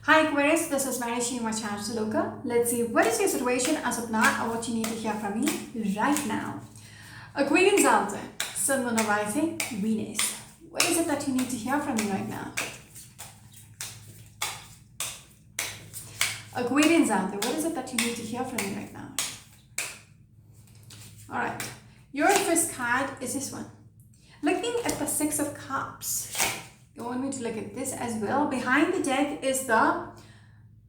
Hi Aquarius, this is Marishi, my channel Saloka. Let's see what is your situation as of now and what you need to hear from me right now. Aquarians out there, Sun, Moon, Rising, Venus. What is it that you need to hear from me right now? Aquarians out there, what is it that you need to hear from me right now? Alright, your first card is this one. Looking at the Six of Cups. You want me to look at this as well? Behind the deck is the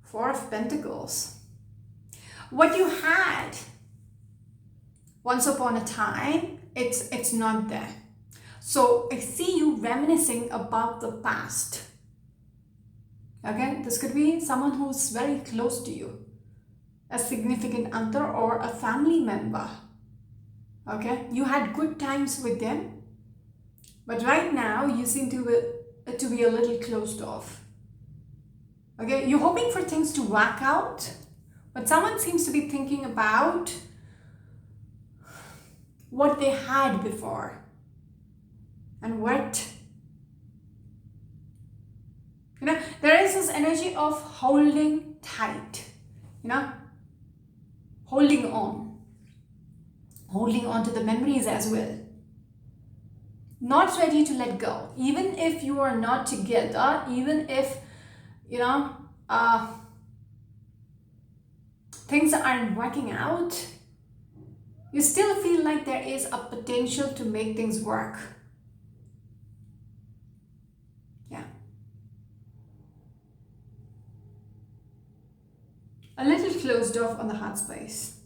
Four of Pentacles. What you had once upon a time, it's not there. So I see you reminiscing about the past. Okay, this could be someone who's very close to you, a significant other or a family member. Okay, you had good times with them, but right now you seem to be a little closed off. Okay, you're hoping for things to work out, but someone seems to be thinking about what they had before and what, there is this energy of holding tight, holding on to the memories as well. Not ready to let go, even if you are not together, even if things aren't working out, you still feel like there is a potential to make things work. Yeah, a little closed off on the heart space.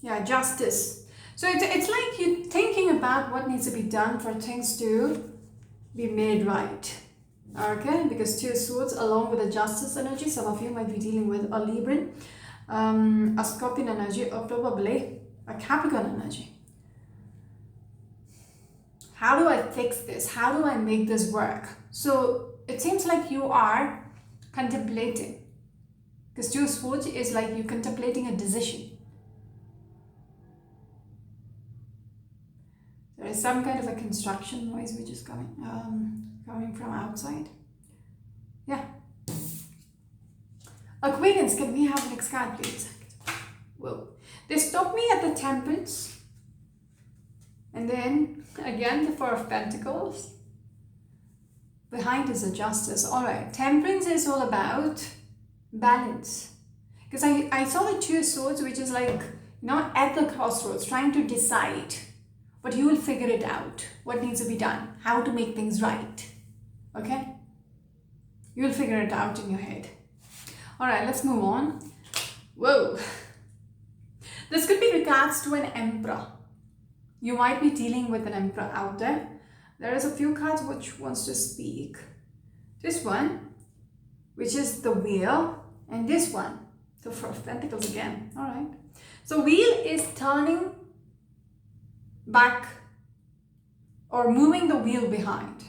Yeah, justice. So it's like you're thinking about what needs to be done for things to be made right. Okay, because Two of Swords along with the Justice energy, some of you might be dealing with a Libran, a Scorpion energy, or probably a Capricorn energy. How do I fix this? How do I make this work? So it seems like you are contemplating, because Two of Swords is like you contemplating a decision. There is some kind of a construction noise which is coming from outside. Yeah. Aquarians, can we have the next card, please? Whoa. They stop me at the Temperance. And then, again, the Four of Pentacles. Behind is a Justice. Alright, Temperance is all about balance. Because I saw the Two of Swords, which is like, at the crossroads, trying to decide. But you will figure it out, what needs to be done, how to make things right, okay? You'll figure it out in your head. All right, let's move on. Whoa. This could be regards to an Emperor. You might be dealing with an Emperor out there. There is a few cards which wants to speak. This one, which is the Wheel, and this one, the Four of Pentacles again, all right? So Wheel is turning back or moving the wheel behind.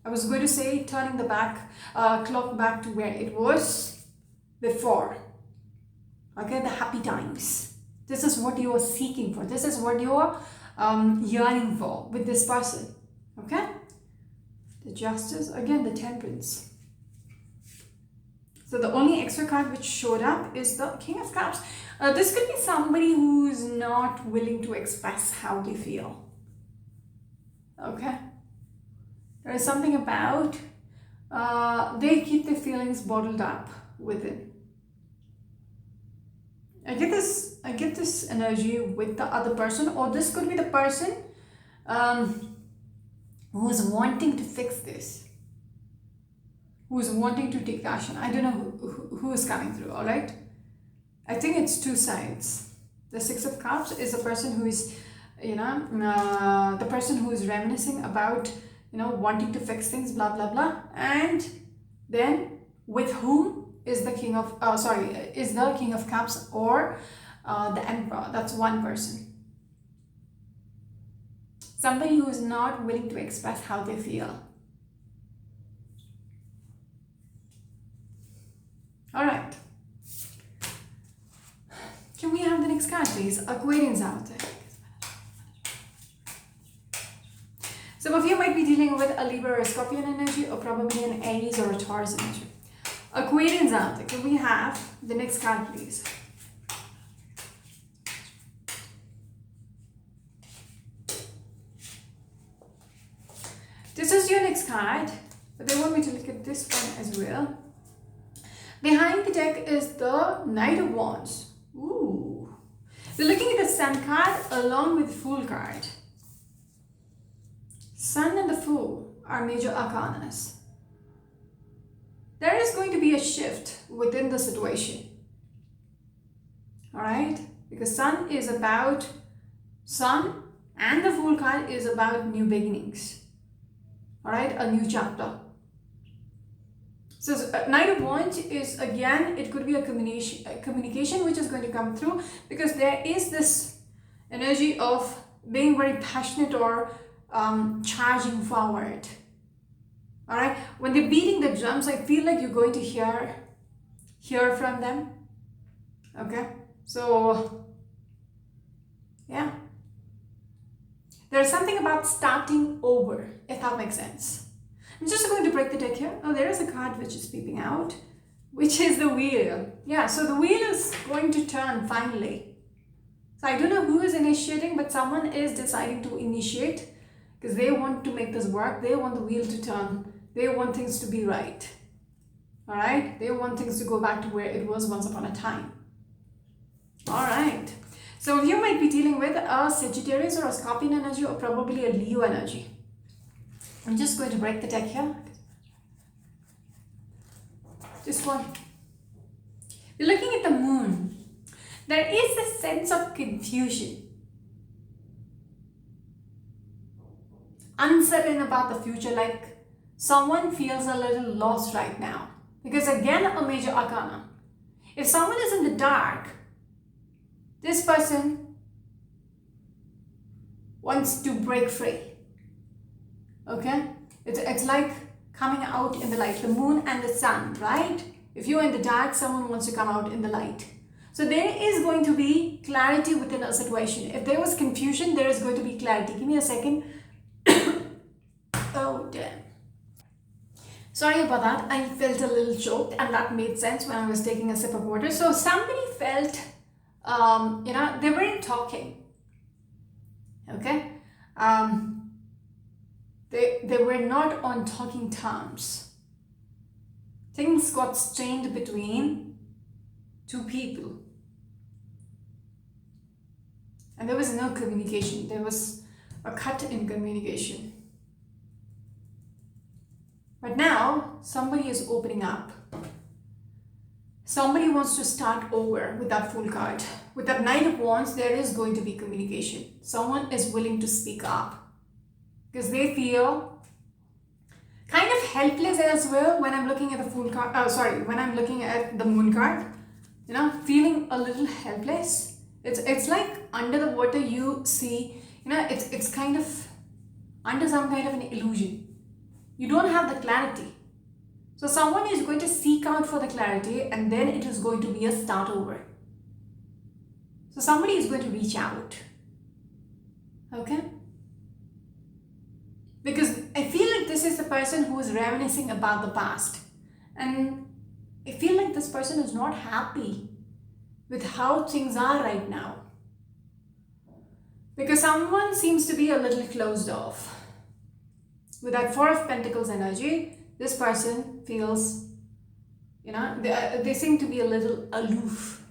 I was going to say turning the clock back to where it was before. Okay, the happy times. This is what you are seeking for. This is what you are yearning for with this person. Okay, the Justice, again the Temperance. So the only extra card which showed up is the King of Cups. This could be somebody who's not willing to express how they feel. Okay? There is something about they keep their feelings bottled up within. I get this energy with the other person, or this could be the person who's wanting to fix this. Who's wanting to take action. I don't know who is coming through, all right? I think it's two sides. The Six of Cups is the person who is, the person who is reminiscing about, wanting to fix things, blah, blah, blah. And then with whom is the King of, is the King of Cups or the Emperor. That's one person. Somebody who is not willing to express how they feel. All right. Can we have the next card, please? Aquarians out there. So Some of you might be dealing with a Libra or a Scorpion energy, or probably an Aries or a Taurus energy. Aquarians out there, can we have the next card, please? This is your next card, but they want me to look at this one as well. Behind the deck is the Knight of Wands. Ooh. We're looking at the Sun card along with the Fool card. Sun and the Fool are major arcanas. There is going to be a shift within the situation. Alright? Because Sun and the Fool card is about new beginnings. Alright? A new chapter. So Knight of Wands is, again, it could be a communication which is going to come through, because there is this energy of being very passionate or charging forward. All right, when they're beating the drums, I feel like you're going to hear from them. Okay, so yeah, there's something about starting over, if that makes sense. I'm just going to break the deck here. Oh, there is a card which is peeping out, which is the Wheel. Yeah, so the wheel is going to turn finally. So I don't know who is initiating, but someone is deciding to initiate, because they want to make this work. They want the wheel to turn. They want things to be right. All right? They want things to go back to where it was once upon a time. All right. So you might be dealing with a Sagittarius or a Scorpion energy, or probably a Leo energy. I'm just going to break the deck here. Just one. You're looking at the Moon. There is a sense of confusion. Uncertain about the future, like someone feels a little lost right now. Because again, a major arcana. If someone is in the dark, this person wants to break free. Okay? It's like coming out in the light. The Moon and the Sun, right? If you're in the dark, someone wants to come out in the light. So there is going to be clarity within a situation. If there was confusion, there is going to be clarity. Give me a second. Oh, damn. Sorry about that. I felt a little choked, and that made sense when I was taking a sip of water. So somebody felt, they weren't talking. Okay? They were not on talking terms. Things got strained between two people. And there was no communication. There was a cut in communication. But now, somebody is opening up. Somebody wants to start over with that Fool card. With that Knight of Wands, there is going to be communication. Someone is willing to speak up. Because they feel kind of helpless as well when I'm looking at the Fool card. When I'm looking at the Moon card. Feeling a little helpless. It's like under the water you see, it's kind of under some kind of an illusion. You don't have the clarity. So someone is going to seek out for the clarity, and then it is going to be a start over. So somebody is going to reach out. Okay? Because I feel like this is the person who is reminiscing about the past. And I feel like this person is not happy with how things are right now. Because someone seems to be a little closed off. With that Four of Pentacles energy, this person feels, they seem to be a little aloof.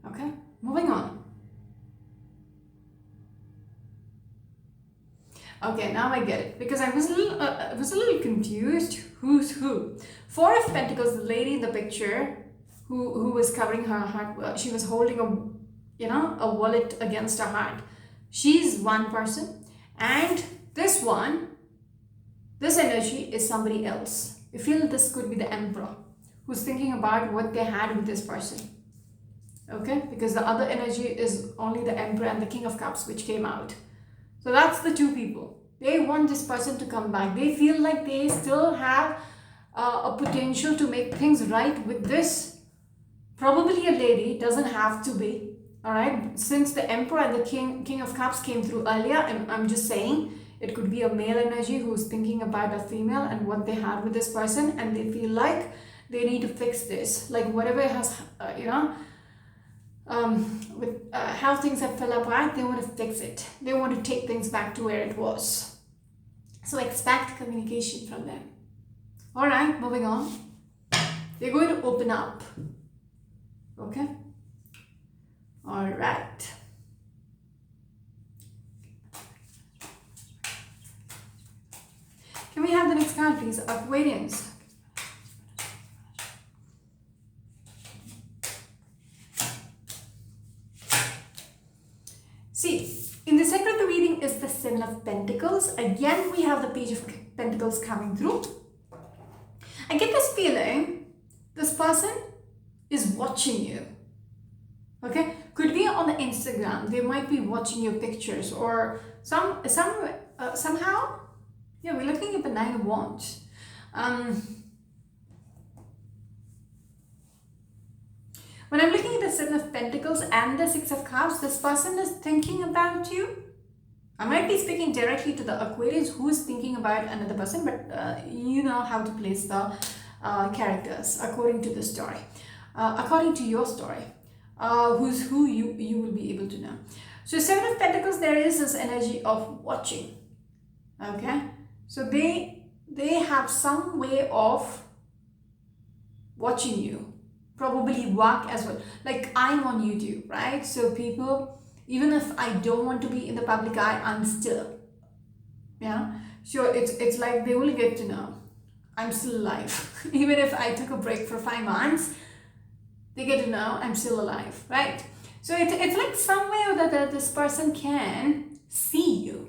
Okay, moving on. Okay, now I get it, because I was a little confused. Who's who? Four of Pentacles, the lady in the picture, who was covering her heart. She was holding a wallet against her heart. She's one person, and this energy is somebody else. I feel this could be the Emperor, who's thinking about what they had with this person. Okay, because the other energy is only the Emperor and the King of Cups, which came out. So that's the two people. They want this person to come back. They feel like they still have a potential to make things right with this. Probably a lady, doesn't have to be. All right. Since the Emperor and the King of Cups came through earlier, I'm just saying It could be a male energy who's thinking about a female and what they had with this person, and they feel like they need to fix this. Like whatever has, with how things have fell apart, they want to fix it. They want to take things back to where it was. So expect communication from them. All right, moving on. They're going to open up. Okay. All right. Can we have the next card, please? Aquarians. See, in the center of the reading is the Seven of Pentacles. Again, we have the Page of Pentacles coming through. I get this feeling this person is watching you. Okay, could be on the Instagram. They might be watching your pictures, or somehow. Yeah, we're looking at the Nine of Wands. When I'm looking at the Seven of Pentacles and the Six of Cups, this person is thinking about you. I might be speaking directly to the Aquarius who is thinking about another person, but you know how to place the characters according to the story, according to your story. Who's who you will be able to know. So Seven of Pentacles, there is this energy of watching. Okay, so they have some way of watching you, probably work as well. Like I'm on YouTube, right? So people, even if I don't want to be in the public eye, I'm still, yeah. So it's like they will get to know I'm still alive. Even if I took a break for 5 months, they get to know I'm still alive, right? So it's like some way or that this person can see you.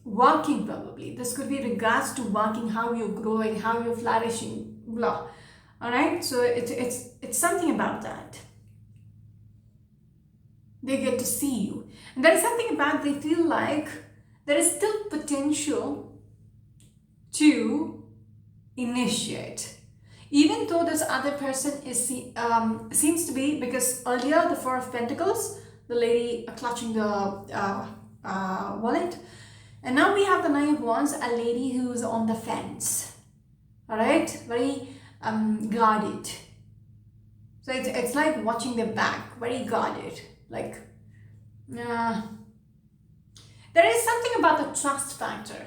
Walking, probably. This could be regards to walking, how you're growing, how you're flourishing, blah. All right? So it's something about that. They get to see you. And there is something about they feel like there is still potential to initiate. Even though this other person is seems to be, because earlier the Four of Pentacles, the lady clutching the wallet, and now we have the Nine of Wands, a lady who's on the fence. All right, very guarded. So it's like watching their back, very guarded. Like there is something about the trust factor.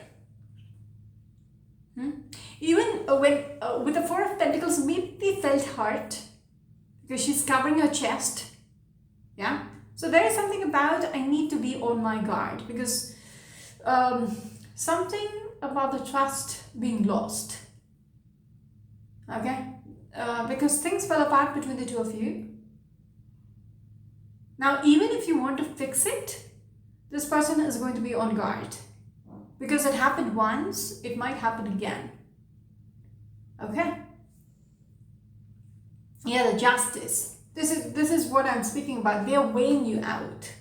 Even when with the Four of Pentacles, maybe they felt hurt because she's covering her chest. Yeah. So there is something about I need to be on my guard, because something about the trust being lost. Okay. Because things fell apart between the two of you. Now, even if you want to fix it, this person is going to be on guard. Because it happened once, it might happen again. Okay? Yeah, the Justice. This is what I'm speaking about. They're weighing you out.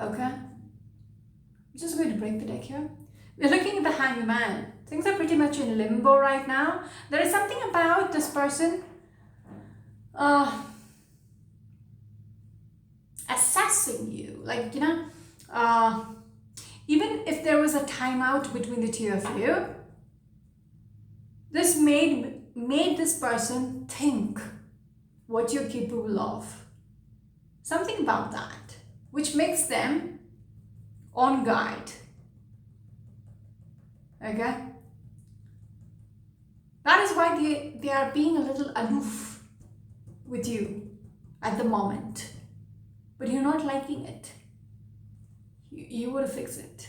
Okay? I'm just going to break the deck here. We're looking at the Hangman. Things are pretty much in limbo right now. There is something about this person assessing you. Like, you know, even if there was a timeout between the two of you, this made this person think what you're capable of. Something about that, which makes them on guard. Okay? That is why they are being a little aloof with you at the moment. But you're not liking it. You will fix it.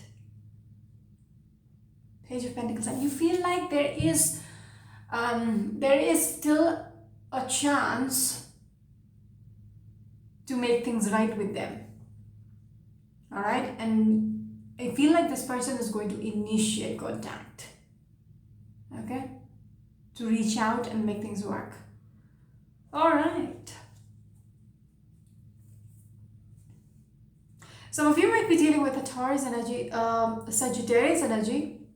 Page of Pentacles, and you feel like there is still a chance to make things right with them. All right, and I feel like this person is going to initiate contact. Okay, to reach out and make things work. All right. Some of you might be dealing with a Taurus energy, Sagittarius energy,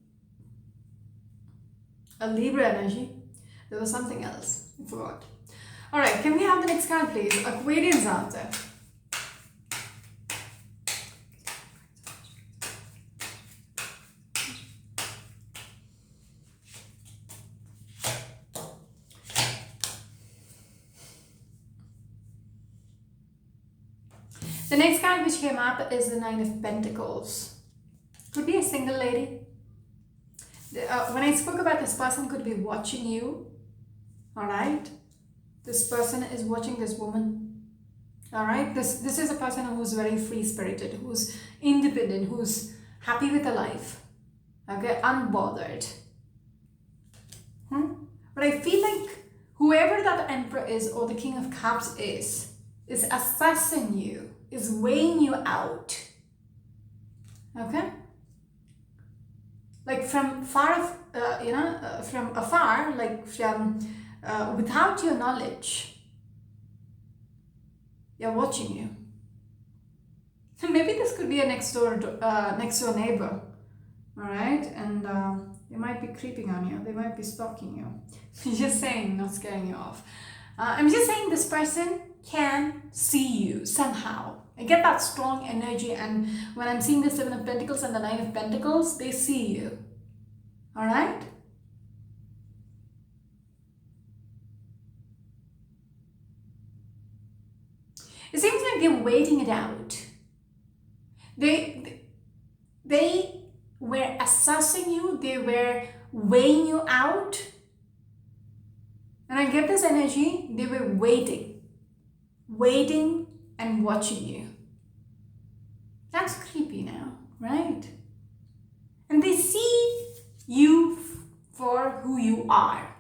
a Libra energy. There was something else, I forgot. All right, can we have the next card, please? Aquarians out there. The next card which came up is the Nine of Pentacles. Could be a single lady. When I spoke about this person could be watching you. Alright? This person is watching this woman. Alright? This is a person who's very free-spirited, who's independent, who's happy with her life. Okay? Unbothered. But I feel like whoever that Emperor is or the King of Cups is assessing you, is weighing you out. Okay? Like from far, from afar, like from without your knowledge, they're watching you. Maybe this could be a next door neighbor, all right? And they might be creeping on you. They might be stalking you. Just saying, not scaring you off. I'm just saying this person can see you somehow. I get that strong energy, and when I'm seeing the Seven of Pentacles and the Nine of Pentacles, they see you. All right? It seems like they're waiting it out. They were assessing you. They were weighing you out. And I get this energy. They were waiting and watching you. That's creepy now, right? And they see you for who you are.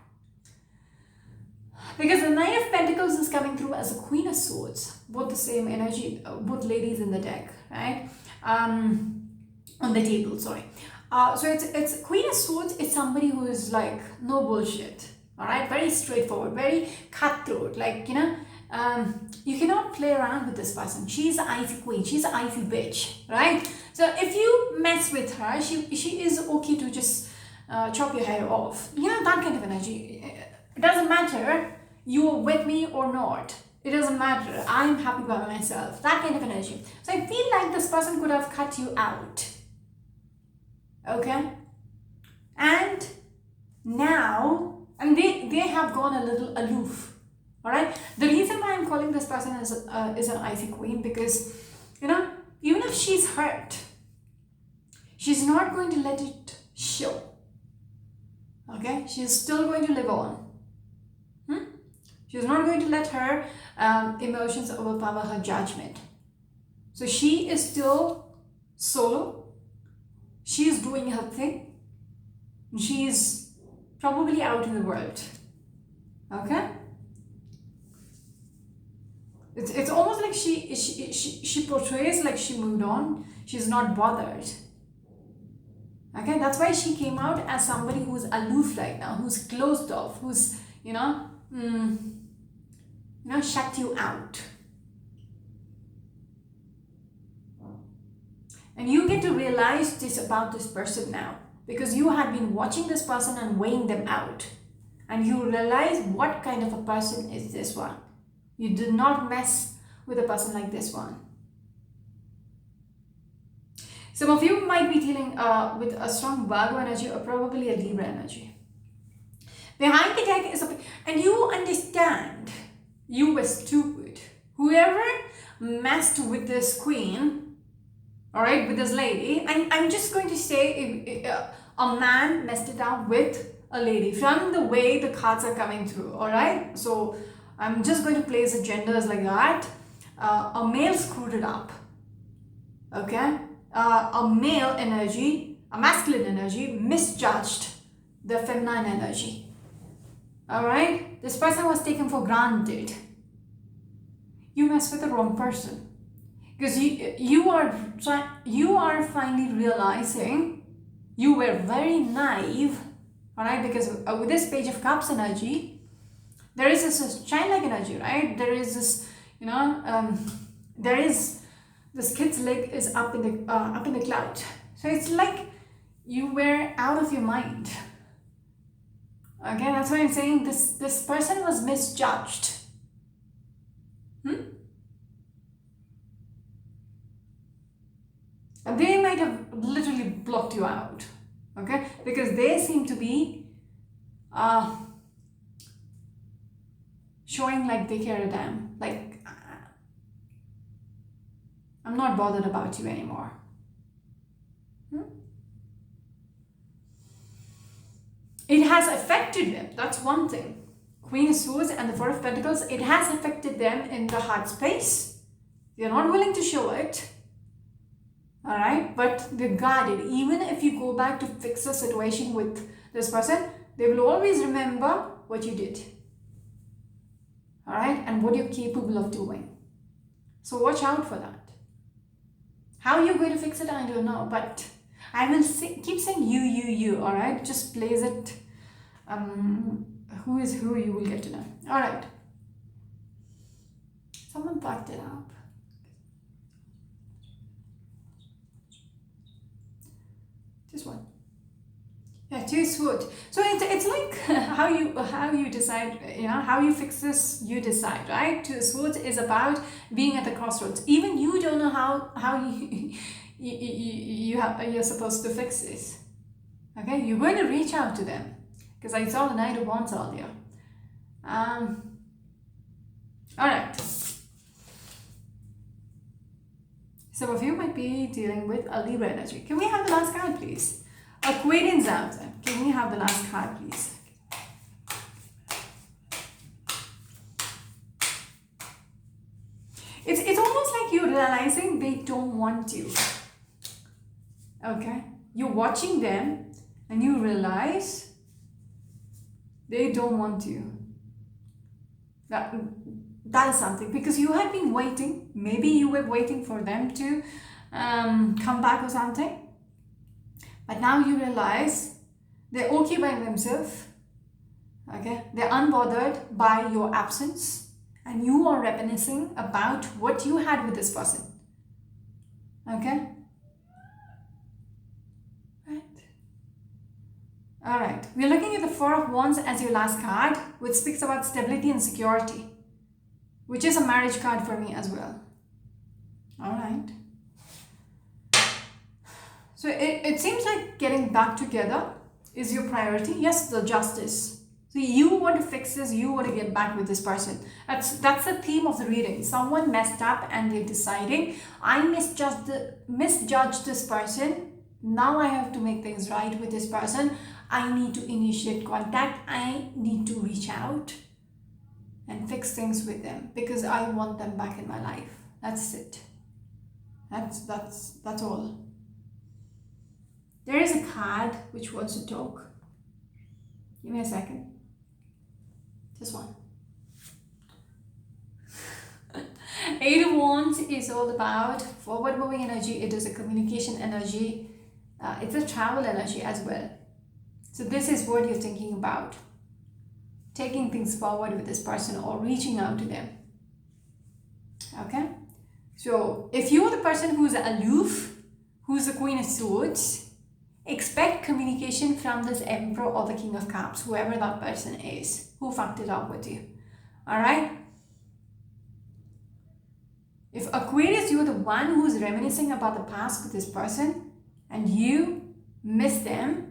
Because the Nine of Pentacles is coming through as a Queen of Swords. Both the same energy, both ladies in the deck, right? On the table, sorry. So it's Queen of Swords. It's somebody who is like, no bullshit. All right? Very straightforward, very cutthroat. Like, you cannot play around with this person. She's the icy queen. She's the icy bitch, right? So if you mess with her, she is okay to just chop your hair off. That kind of energy. It doesn't matter you're with me or not. It doesn't matter. I'm happy by myself. That kind of energy. So I feel like this person could have cut you out. Okay? And now, and they have gone a little aloof. All right? The reason why I'm calling this person is an icy queen, because, even if she's hurt, she's not going to let it show. Okay? She's still going to live on. She's not going to let her emotions overpower her judgment. So she is still solo. She's doing her thing. She's probably out in the world. Okay? It's almost like she portrays like she moved on. She's not bothered. Okay? That's why she came out as somebody who's aloof right now, who's closed off, who's, shut you out. And you get to realize this about this person now, because you had been watching this person and weighing them out. And you realize what kind of a person is this one. You do not mess with a person like this one. Some of you might be dealing with a strong Virgo energy or probably a Libra energy. Behind the deck is and you understand you were stupid. Whoever messed with this queen, all right, with this lady, and I'm just going to say a man messed it up with a lady from the way the cards are coming through, all right? So I'm just going to place the genders like that. A male screwed it up, okay? A male energy, a masculine energy misjudged the feminine energy. All right, this person was taken for granted. You mess with the wrong person, because you are finally realizing you were very naive. All right, because with this Page of Cups energy, there is this childlike energy, right? There is this, there is this kid's leg is up in the cloud. So it's like you were out of your mind. Okay, that's why I'm saying this person was misjudged. And they might have literally blocked you out. Okay, because they seem to be showing like they care a damn. Like, I'm not bothered about you anymore. It has affected them. That's one thing. Queen of Swords and the Four of Pentacles, it has affected them in the heart space. They're not willing to show it. Alright? But they're guarded. Even if you go back to fix a situation with this person, they will always remember what you did. Alright? And what you're capable of doing. So watch out for that. How you're going to fix it, I don't know. But I will keep saying you, alright? Just place it. Who is who, you will get to know. Alright. Someone fucked it up. This one. Yeah, Two Swords. So it's like how you decide, how you fix this, you decide, right? Two Swords is about being at the crossroads. Even you don't know how you're supposed to fix this. Okay, you're going to reach out to them. Because I saw the Knight of Wands earlier. Alright. Some of you might be dealing with a Libra energy. Can we have the last card, please? Aquarians out there. Can we have the last card, please? It's almost like you're realizing they don't want you. Okay? You're watching them and you realize they don't want you. That is something, because you had been waiting. Maybe you were waiting for them to come back or something. But now you realize they're okay by themselves. Okay? They're unbothered by your absence. And you are reminiscing about what you had with this person. Okay? Alright, we're looking at the Four of Wands as your last card, which speaks about stability and security, which is a marriage card for me as well. Alright. So it seems like getting back together is your priority. Yes, the justice. So you want to fix this, you want to get back with this person. That's the theme of the reading. Someone messed up and they're deciding, I misjudged this person. Now I have to make things right with this person. I need to initiate contact. I need to reach out and fix things with them because I want them back in my life. That's it. That's all. There is a card which wants to talk. Give me a second. This one. Eight of Wands is all about forward moving energy. It is a communication energy. It's a travel energy as well. So this is what you're thinking about. Taking things forward with this person or reaching out to them. Okay? So if you're the person who's aloof, who's the Queen of Swords, expect communication from this Emperor or the King of Cups, whoever that person is, who fucked it up with you. Alright? If Aquarius, you're the one who's reminiscing about the past with this person and you miss them,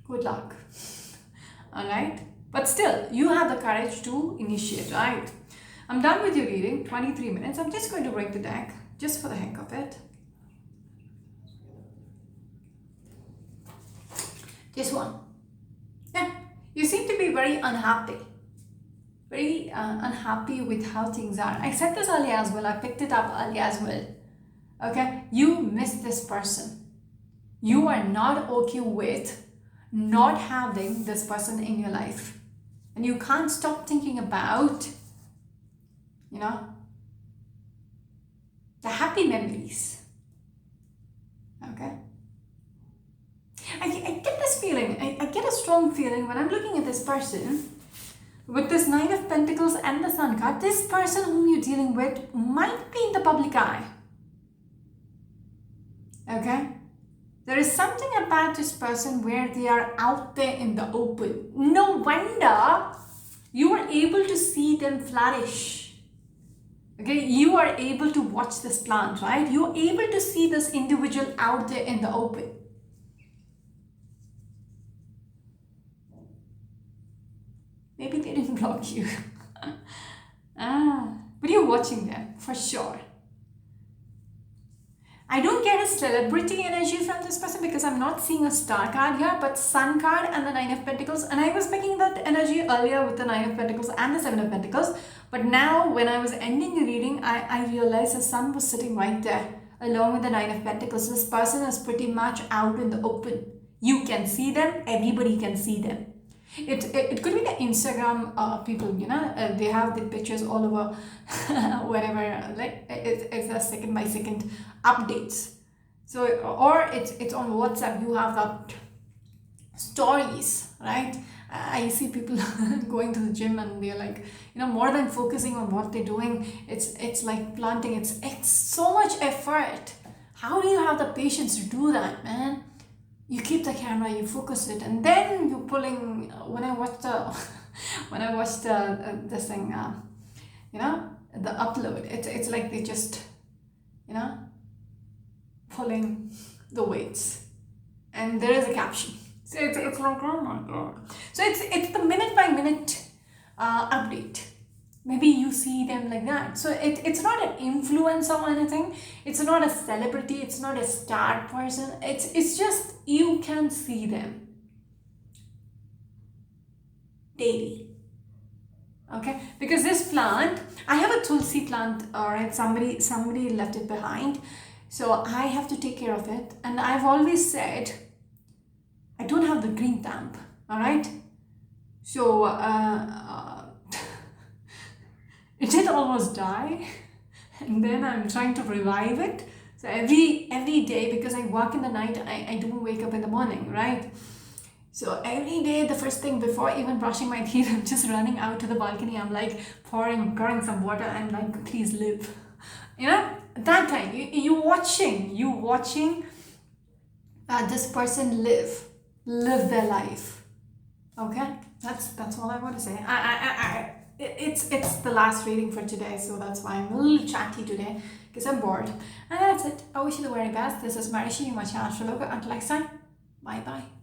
good luck. Alright? But still, you have the courage to initiate, right? I'm done with your reading, 23 minutes. I'm just going to break the deck, just for the heck of it. This one. Yeah, you seem to be very unhappy. Very unhappy with how things are. I said this earlier as well. I picked it up earlier as well. Okay? You miss this person. You are not okay with not having this person in your life. And you can't stop thinking about, the happy memories. Okay? I get this feeling, I get a strong feeling when I'm looking at this person with this Nine of Pentacles and the Sun card. This person whom you're dealing with might be in the public eye. Okay? There is something about this person where they are out there in the open. No wonder you are able to see them flourish. Okay, you are able to watch this plant, right? You're able to see this individual out there in the open. Maybe they didn't block you. But you're watching them for sure. I don't get a celebrity energy from this person because I'm not seeing a star card here, but sun card and the nine of pentacles. And I was making that energy earlier with the nine of pentacles and the seven of pentacles. But now when I was ending the reading, I realized the sun was sitting right there along with the nine of pentacles. This person is pretty much out in the open. You can see them. Everybody can see them. It could be the Instagram people, you know, they have the pictures all over wherever, like it's a second by second updates. So, or it's on WhatsApp, you have that stories, right? I see people going to the gym and they're like, you know, more than focusing on what they're doing, it's like planting, it's so much effort. How do you have the patience to do that, man? You keep the camera, you focus it, and then you're pulling. When I watched this thing, you know, the upload, it's like they just, you know, pulling the weights, and there is a caption. So it's like, oh my god. So it's the minute by minute update. Maybe you see them like that. So it's not an influencer or anything. It's not a celebrity. It's not a star person. It's just you can see them daily. Okay, because this plant, I have a tulsi plant. All right, somebody left it behind, so I have to take care of it. And I've always said I don't have the green thumb. All right, so it did almost die, and then I'm trying to revive it. So every day, because I work in the night, I don't wake up in the morning, right? So every day, the first thing before even brushing my teeth, I'm just running out to the balcony. I'm like pouring some water. I'm like, please live. You know, at that time, you watching this person live their life. Okay, that's all I want to say. It's the last reading for today, so that's why I'm a little chatty today, because I'm bored. And that's it. I wish you the very best. This is Marishi, my channel Astrologer. Until next time, bye bye.